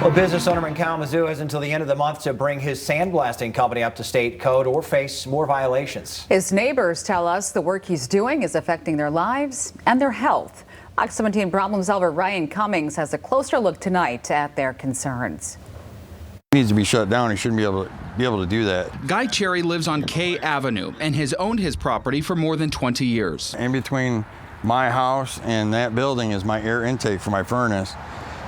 Well, business owner in Kalamazoo has until the end of the month to bring his sandblasting company up to state code or face more violations. His neighbors tell us the work he's doing is affecting their lives and their health. Fox 17 problem solver Ryan Cummings has a closer look tonight at their concerns. He needs to be shut down. He shouldn't be able to do that. Guy Cherry lives on K Avenue and has owned his property for more than 20 years. In between my house and that building is my air intake for my furnace.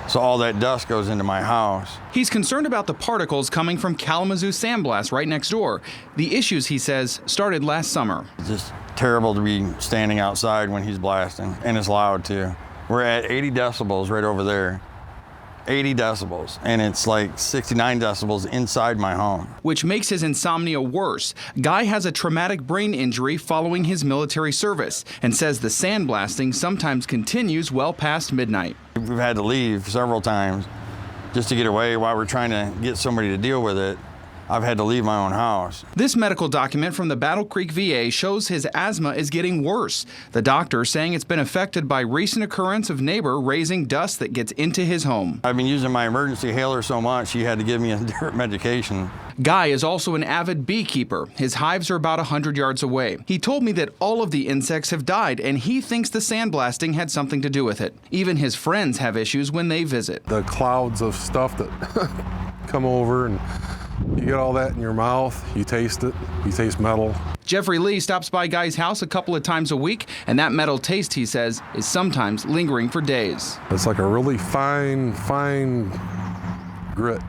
So all that dust goes into my house. He's concerned about the particles coming from Kalamazoo Sandblast right next door. The issues, he says, started last summer. It's just terrible to be standing outside when he's blasting, and it's loud too. We're at 80 decibels right over there. 80 decibels, and it's like 69 decibels inside my home. Which makes his insomnia worse. Guy has a traumatic brain injury following his military service and says the sandblasting sometimes continues well past midnight. We've had to leave several times just to get away while we're trying to get somebody to deal with it. I've had to leave my own house. This medical document from the Battle Creek VA shows his asthma is getting worse. The doctor saying it's been affected by recent occurrence of neighbor raising dust that gets into his home. I've been using my emergency hailer so much, he had to give me a different medication. Guy is also an avid beekeeper. His hives are about 100 yards away. He told me that all of the insects have died, and he thinks the sandblasting had something to do with it. Even his friends have issues when they visit. The clouds of stuff that come over, and you get all that in your mouth, you taste it, you taste metal. Jeffrey Lee stops by Guy's house a couple of times a week, and that metal taste, he says, is sometimes lingering for days. It's like a really fine grit.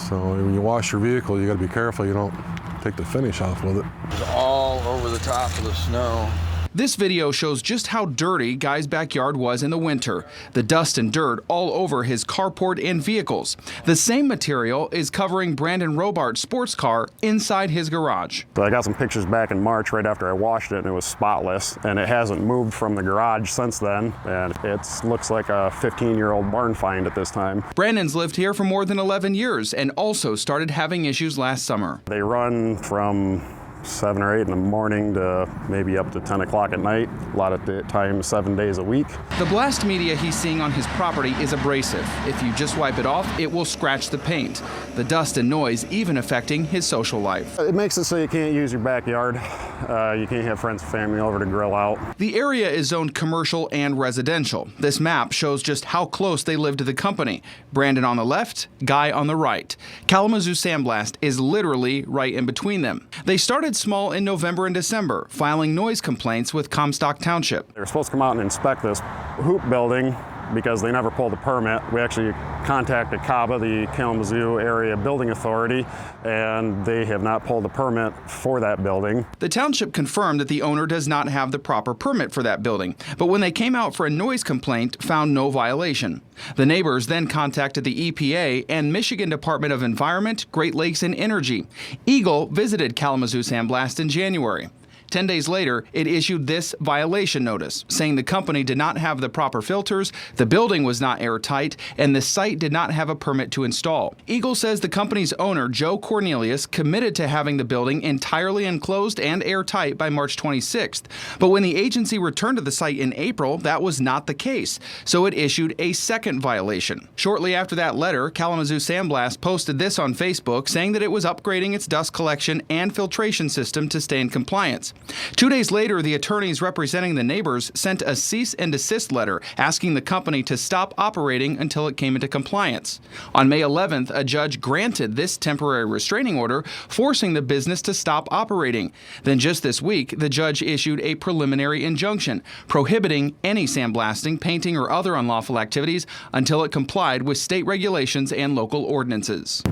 So when you wash your vehicle, you got to be careful you don't take the finish off with it. It's all over the top of the snow. This video shows just how dirty Guy's backyard was in the winter. The dust and dirt all over his carport and vehicles. The same material is covering Brandon Robart's sports car inside his garage. So I got some pictures back in March right after I washed it, and it was spotless, and it hasn't moved from the garage since then, and it looks like a 15-year-old barn find at this time. Brandon's lived here for more than 11 years and also started having issues last summer. They run from 7 or 8 in the morning to maybe up to 10 o'clock at night, a lot of the time 7 days a week. The blast media he's seeing on his property is abrasive. If you just wipe it off, it will scratch the paint. The dust and noise even affecting his social life. It makes it so you can't use your backyard. You can't have friends and family over to grill out. The area is zoned commercial and residential. This map shows just how close they live to the company. Brandon on the left, Guy on the right. Kalamazoo Sandblast is literally right in between them. They started small in November and December, filing noise complaints with Comstock Township. They were supposed to come out and inspect this hoop building because they never pulled a permit. We actually contacted CABA, the Kalamazoo Area Building Authority, and they have not pulled a permit for that building. The township confirmed that the owner does not have the proper permit for that building, but when they came out for a noise complaint, found no violation. The neighbors then contacted the EPA and Michigan Department of Environment, Great Lakes and Energy. Eagle visited Kalamazoo Sandblast in January. 10 days later, it issued this violation notice, saying the company did not have the proper filters, the building was not airtight, and the site did not have a permit to install. Eagle says the company's owner, Joe Cornelius, committed to having the building entirely enclosed and airtight by March 26th. But when the agency returned to the site in April, that was not the case, so it issued a second violation. Shortly after that letter, Kalamazoo Sandblast posted this on Facebook, saying that it was upgrading its dust collection and filtration system to stay in compliance. 2 days later, the attorneys representing the neighbors sent a cease and desist letter asking the company to stop operating until it came into compliance. On May 11th, a judge granted this temporary restraining order, forcing the business to stop operating. Then just this week, the judge issued a preliminary injunction prohibiting any sandblasting, painting, or other unlawful activities until it complied with state regulations and local ordinances.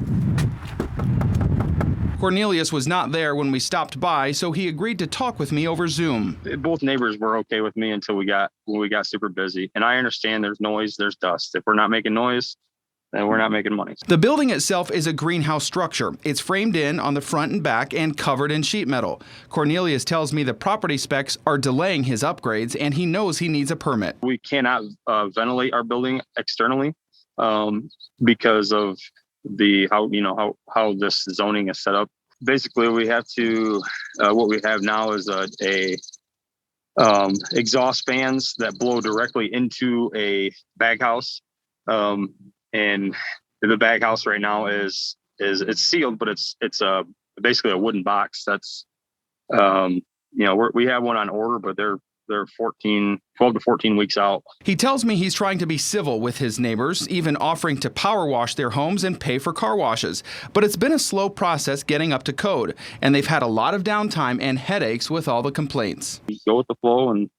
Cornelius was not there when we stopped by, so he agreed to talk with me over Zoom. Both neighbors were okay with me until we got super busy. And I understand there's noise, there's dust. If we're not making noise, then we're not making money. The building itself is a greenhouse structure. It's framed in on the front and back and covered in sheet metal. Cornelius tells me the property specs are delaying his upgrades, and he knows he needs a permit. We cannot ventilate our building externally because of how this zoning is set up. Basically, we have to what we have now is a exhaust fans that blow directly into a bag house. and the bag house right now is it's sealed, but it's basically a wooden box. That's we have one on order, but they're 12 to 14 weeks out. He tells me he's trying to be civil with his neighbors, even offering to power wash their homes and pay for car washes. But it's been a slow process getting up to code, and they've had a lot of downtime and headaches with all the complaints. You go with the flow, and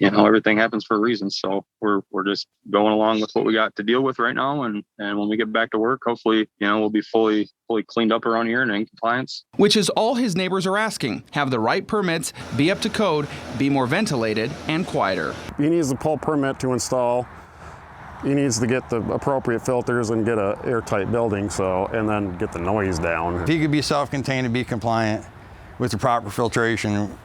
everything happens for a reason. So we're just going along with what we got to deal with right now, and when we get back to work, hopefully, we'll be fully cleaned up around here and in compliance. Which is all his neighbors are asking: have the right permits, be up to code, be more ventilated and quieter. He needs a pull permit to install. He needs to get the appropriate filters and get an airtight building, and then get the noise down. If he could be self-contained and be compliant with the proper filtration,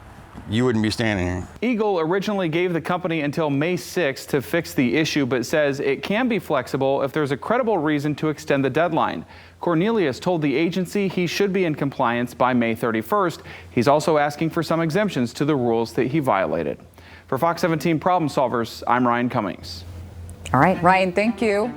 you wouldn't be standing here. Eagle originally gave the company until May 6th to fix the issue, but says it can be flexible if there's a credible reason to extend the deadline. Cornelius told the agency he should be in compliance by May 31st. He's also asking for some exemptions to the rules that he violated. For Fox 17 Problem Solvers, I'm Ryan Cummings. All right, Ryan, thank you.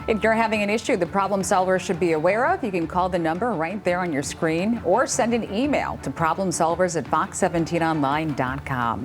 If you're having an issue the problem solvers should be aware of, you can call the number right there on your screen or send an email to problemsolvers@fox17online.com.